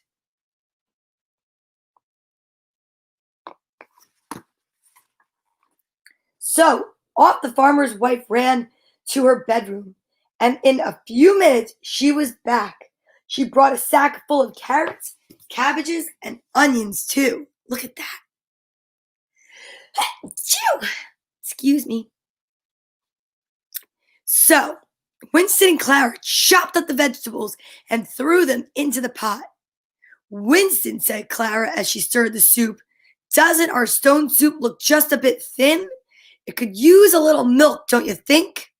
So off the farmer's wife ran to her bedroom, and in a few minutes she was back. She brought a sack full of carrots, cabbages, and onions too. Look at that. Achoo! Excuse me. So Winston and Clara chopped up the vegetables and threw them into the pot. "Winston," said Clara as she stirred the soup, "doesn't our stone soup look just a bit thin? It could use a little milk, don't you think?"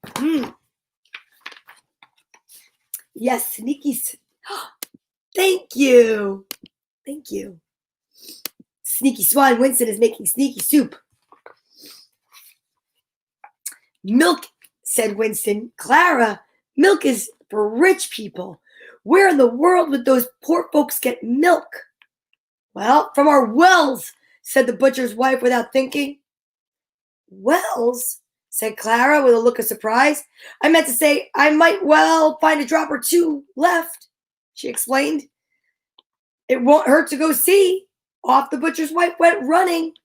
Mm. Yes, sneaky. Thank you. Thank you. Sneaky Swan Winston is making sneaky soup. "Milk," said Winston. "Clara, milk is for rich people. Where in the world would those poor folks get milk?" "Well, from our wells," said the butcher's wife without thinking. "Wells?" said Clara with a look of surprise. "I meant to say I might well find a drop or two left," she explained. "It won't hurt to go see." Off the butcher's wife went running.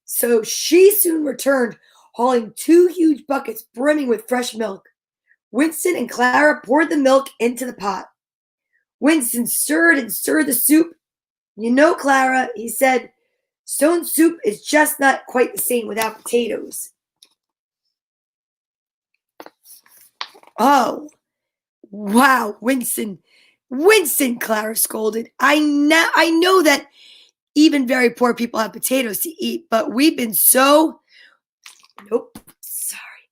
So she soon returned, hauling 2 huge buckets brimming with fresh milk. Winston and Clara poured the milk into the pot. Winston stirred and stirred the soup. "You know, Clara," he said, "stone soup is just not quite the same without potatoes." "Oh, wow, Winston. Winston," Clara scolded. I know that even very poor people have potatoes to eat, but we've been so Nope, sorry.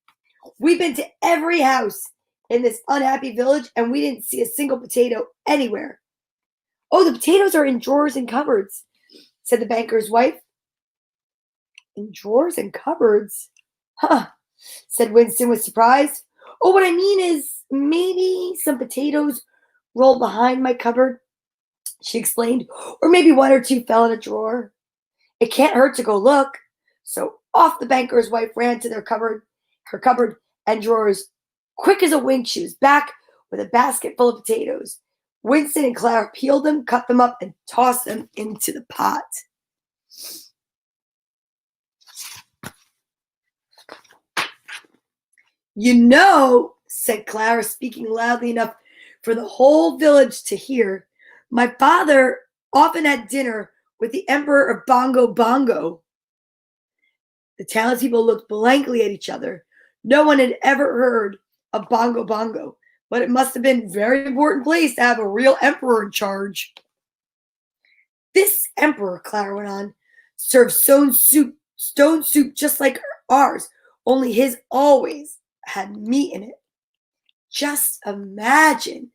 We've been to every house in this unhappy village, and we didn't see a single potato anywhere." "Oh, the potatoes are in drawers and cupboards," said the banker's wife. "In drawers and cupboards?" "Huh," said Winston with surprise. "Oh, what I mean is maybe some potatoes rolled behind my cupboard," she explained. "Or maybe one or two fell in a drawer. It can't hurt to go look." So off the banker's wife ran to her cupboard and drawers. Quick as a wink, she was back with a basket full of potatoes. Winston and Clara peeled them, cut them up, and tossed them into the pot. "You know," said Clara, speaking loudly enough for the whole village to hear, "my father often had dinner with the Emperor of Bongo Bongo." The townspeople looked blankly at each other. No one had ever heard of Bongo Bongo, but it must have been a very important place to have a real emperor in charge. This emperor, Clara went on, served stone soup just like ours, only his always had meat in it. Just imagine,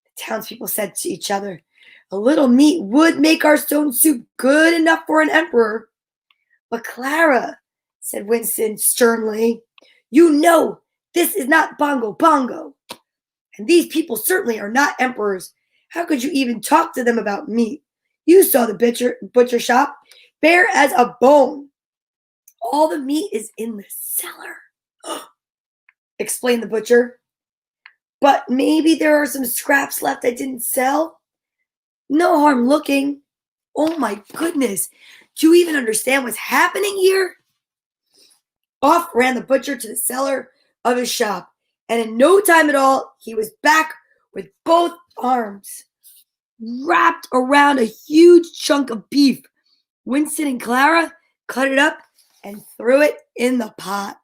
the townspeople said to each other. A little meat would make our stone soup good enough for an emperor. But Clara, said Winston sternly, you know this is not Bongo Bongo. And these people certainly are not emperors. How could you even talk to them about meat? You saw the butcher shop, bare as a bone. All the meat is in the cellar, explained the butcher. But maybe there are some scraps left I didn't sell. No harm looking. Oh my goodness. Do you even understand what's happening here? Off ran the butcher to the cellar of his shop, and in no time at all, he was back with both arms wrapped around a huge chunk of beef. Winston and Clara cut it up and threw it in the pot.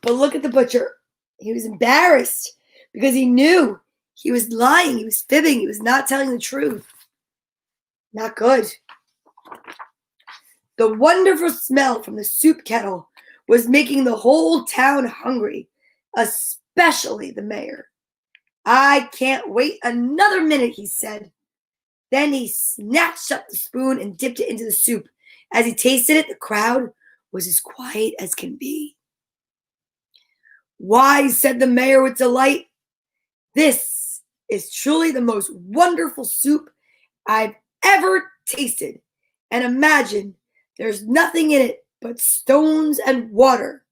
But look at the butcher. He was embarrassed because he knew he was lying. He was fibbing. He was not telling the truth. Not good. The wonderful smell from the soup kettle was making the whole town hungry, especially the mayor. I can't wait another minute, he said. Then he snatched up the spoon and dipped it into the soup. As he tasted it, the crowd was as quiet as can be. Why, said the mayor with delight, this is truly the most wonderful soup I've ever tasted. And imagine there's nothing in it but stones and water.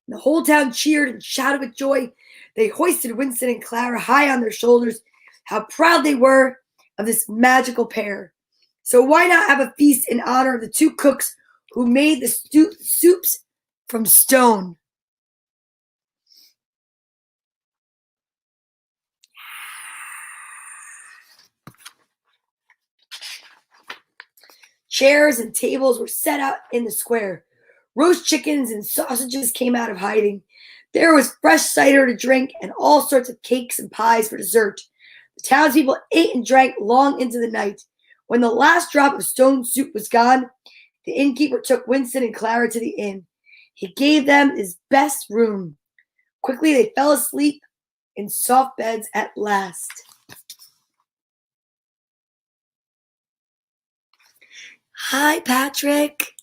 And the whole town cheered and shouted with joy. They hoisted Winston and Clara high on their shoulders. How proud they were of this magical pair. So why not have a feast in honor of the two cooks who made the soups from stone? Chairs and tables were set out in the square. Roast chickens and sausages came out of hiding. There was fresh cider to drink and all sorts of cakes and pies for dessert. The townspeople ate and drank long into the night. When the last drop of stone soup was gone, the innkeeper took Winston and Clara to the inn. He gave them his best room. Quickly they fell asleep in soft beds at last. Hi, Patrick.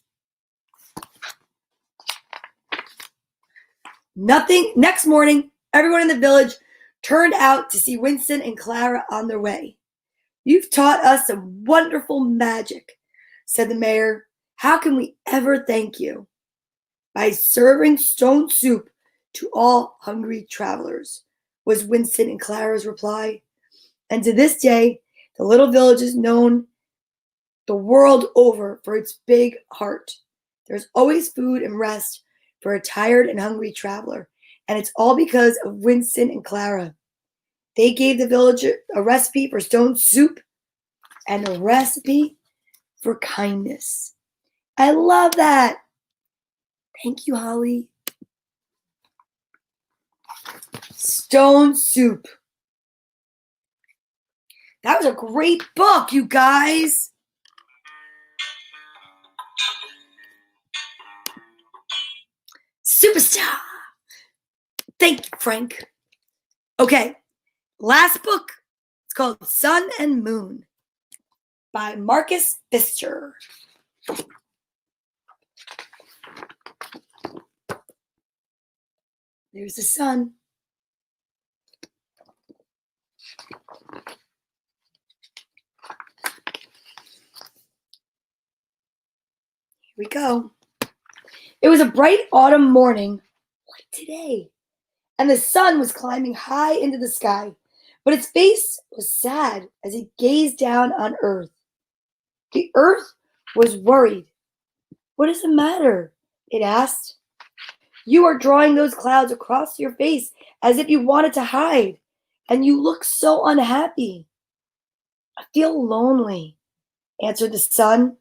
Next morning, everyone in the village turned out to see Winston and Clara on their way. You've taught us some wonderful magic, said the mayor. How can we ever thank you? By serving stone soup to all hungry travelers, was Winston and Clara's reply. And to this day, the little village is known the world over for its big heart. There's always food and rest for a tired and hungry traveler. And it's all because of Winston and Clara. They gave the villager a recipe for stone soup and a recipe for kindness. I love that. Thank you, Holly. Stone soup. That was a great book, you guys. Superstar. Thank you, Frank. Okay, last book. It's called Sun and Moon by Marcus Pfister. There's the sun. Here we go. It was a bright autumn morning, like today, and the sun was climbing high into the sky, but its face was sad as it gazed down on Earth. The Earth was worried. What is the matter? It asked. You are drawing those clouds across your face as if you wanted to hide, and you look so unhappy. I feel lonely, answered the sun.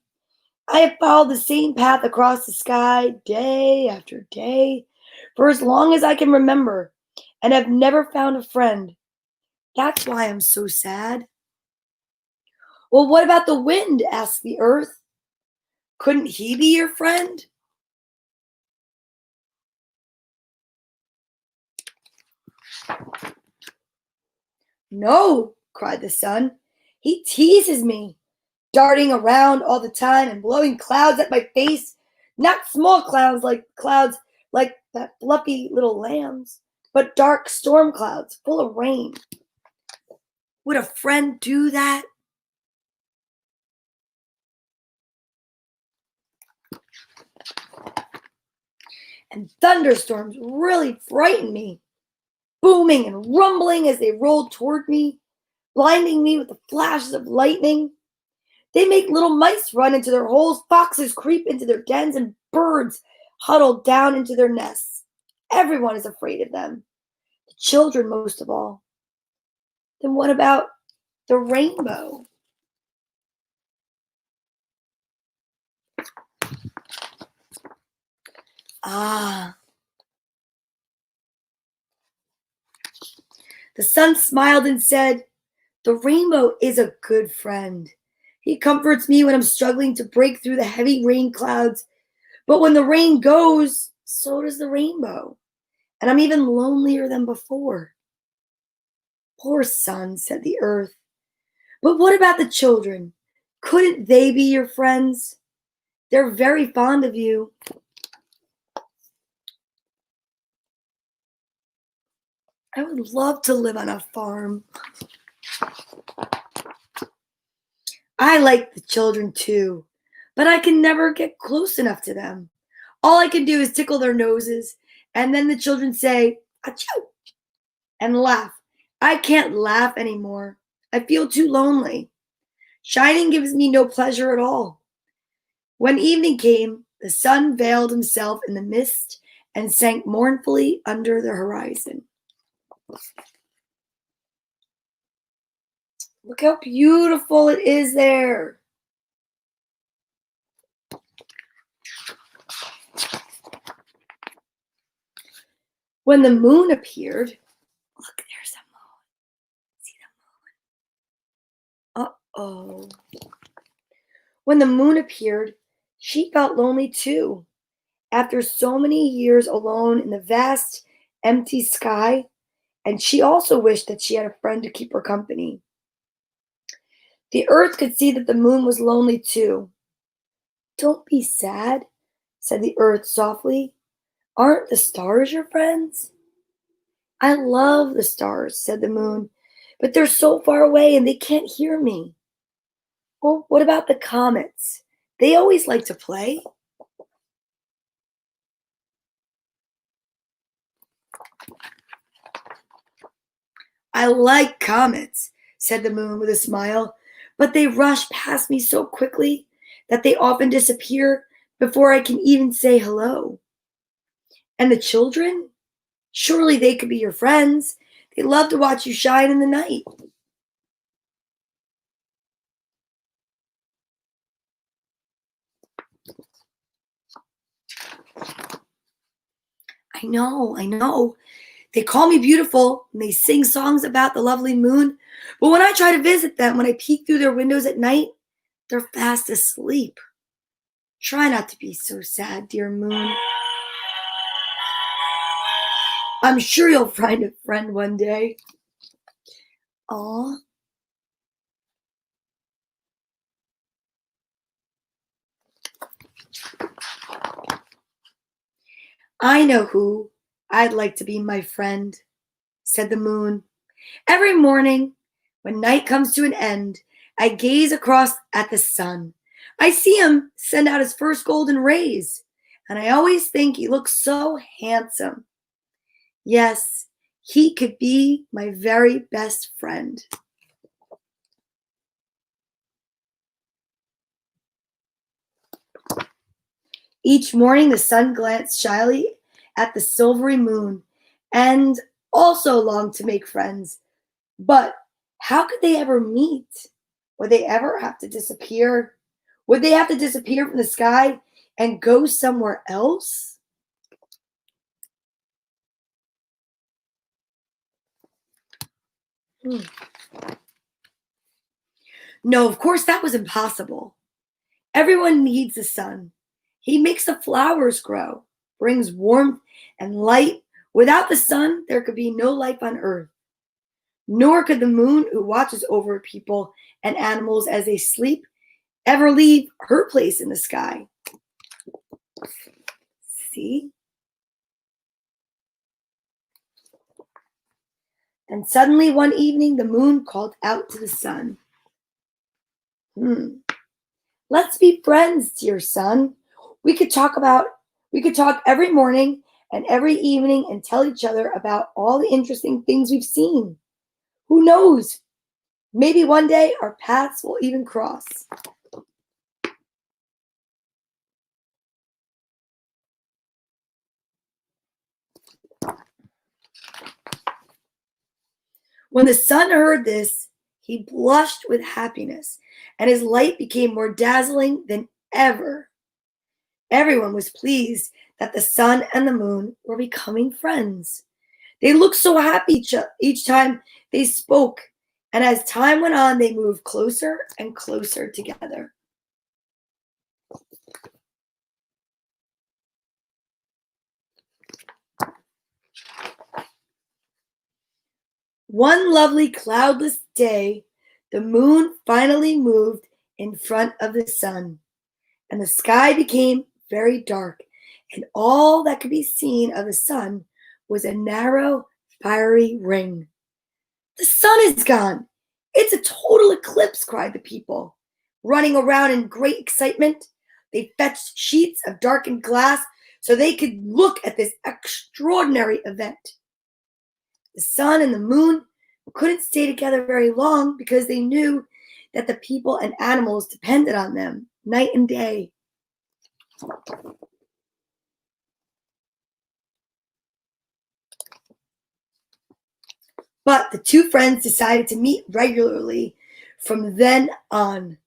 I have followed the same path across the sky day after day for as long as I can remember, and have never found a friend. That's why I'm so sad. Well, what about the wind? Asked the earth. Couldn't he be your friend? No, cried the sun. He teases me, darting around all the time and blowing clouds at my face. Not small clouds like that fluffy little lambs, but dark storm clouds full of rain. Would a friend do that? And thunderstorms really frightened me, booming and rumbling as they rolled toward me, blinding me with the flashes of lightning. They make little mice run into their holes, foxes creep into their dens, and birds huddle down into their nests. Everyone is afraid of them, the children most of all. Then what about the rainbow? Ah, the sun smiled and said, the rainbow is a good friend. He comforts me when I'm struggling to break through the heavy rain clouds. But when the rain goes, so does the rainbow. And I'm even lonelier than before. Poor sun, said the earth. But what about the children? Couldn't they be your friends? They're very fond of you. I would love to live on a farm. I like the children too, but I can never get close enough to them. All I can do is tickle their noses, and then the children say, achoo, and laugh. I can't laugh anymore. I feel too lonely. Shining gives me no pleasure at all. When evening came, the sun veiled himself in the mist and sank mournfully under the horizon. Look how beautiful it is there. When the moon appeared, look, there's the moon. See the moon? Uh-oh. When the moon appeared, she felt lonely too. After so many years alone in the vast, empty sky, and she also wished that she had a friend to keep her company. The earth could see that the moon was lonely too. Don't be sad, said the earth softly. Aren't the stars your friends? I love the stars, said the moon, but they're so far away and they can't hear me. Well, what about the comets? They always like to play. I like comets, said the moon with a smile, but they rush past me so quickly that they often disappear before I can even say hello. And the children? Surely they could be your friends. They love to watch you shine in the night. I know. They call me beautiful and they sing songs about the lovely moon. But when I try to visit them, when I peek through their windows at night, they're fast asleep. Try not to be so sad, dear moon. I'm sure you'll find a friend one day. Aw. I know who I'd like to be my friend, said the moon. Every morning, when night comes to an end, I gaze across at the sun. I see him send out his first golden rays, and I always think he looks so handsome. Yes, he could be my very best friend. Each morning, the sun glanced shyly at the silvery moon and also longed to make friends. But how could they ever meet? Would they ever have to disappear? Would they have to disappear from the sky and go somewhere else? No, of course that was impossible. Everyone needs the sun. He makes the flowers grow, brings warmth and light. Without the sun, there could be no life on earth. Nor could the moon, who watches over people and animals as they sleep, ever leave her place in the sky. See? And suddenly one evening, the moon called out to the sun. Let's be friends, dear sun. We could talk every morning and every evening and tell each other about all the interesting things we've seen. Who knows? Maybe one day our paths will even cross. When the sun heard this, he blushed with happiness, and his light became more dazzling than ever. Everyone was pleased that the sun and the moon were becoming friends. They looked so happy each time they spoke, and as time went on, they moved closer and closer together. One lovely cloudless day, the moon finally moved in front of the sun, and the sky became very dark, and all that could be seen of the sun was a narrow, fiery ring. The sun is gone. It's a total eclipse, cried the people. Running around in great excitement, they fetched sheets of darkened glass so they could look at this extraordinary event. The sun and the moon couldn't stay together very long because they knew that the people and animals depended on them night and day. But the two friends decided to meet regularly from then on.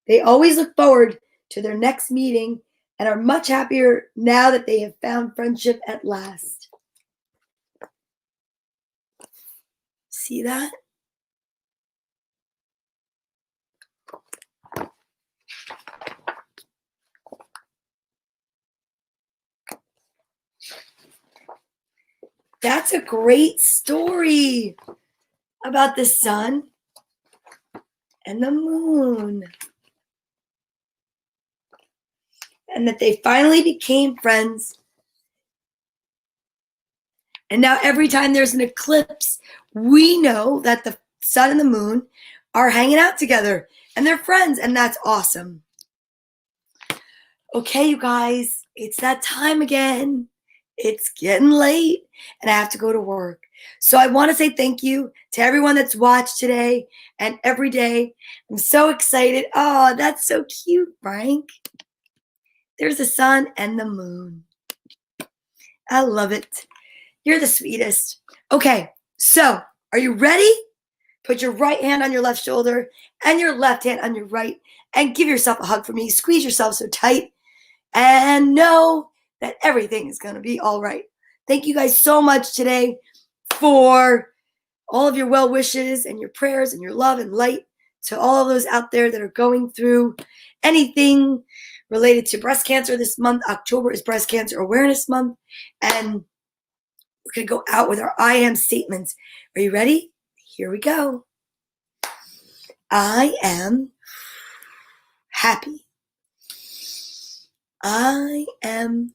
They always look forward to their next meeting and are much happier now that they have found friendship at last. See that? That's a great story about the sun and the moon. And that they finally became friends. And now every time there's an eclipse, we know that the sun and the moon are hanging out together and they're friends, and that's awesome. Okay, you guys, it's that time again. It's getting late and I have to go to work. So I want to say thank you to everyone that's watched today and every day. I'm so excited. Oh, that's so cute, Frank. There's the sun and the moon. I love it. You're the sweetest. Okay, so are you ready? Put your right hand on your left shoulder and your left hand on your right and give yourself a hug for me. Squeeze yourself so tight and know that everything is going to be all right. Thank you guys so much today for all of your well wishes and your prayers and your love and light to all of those out there that are going through anything related to breast cancer this month. October is Breast Cancer Awareness Month, and we're going to go out with our I am statements. Are you ready? Here we go. I am happy. I am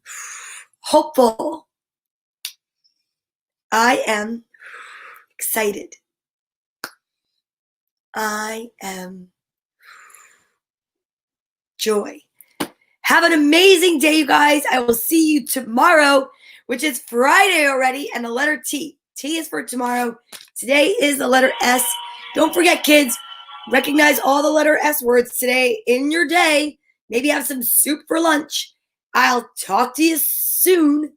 hopeful. I am excited. I am joy. Have an amazing day, you guys. I will see you tomorrow, which is Friday already, and the letter T. T is for tomorrow. Today is the letter S. Don't forget, kids, recognize all the letter S words today in your day. Maybe have some soup for lunch. I'll talk to you soon.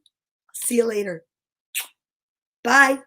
See you later. Bye.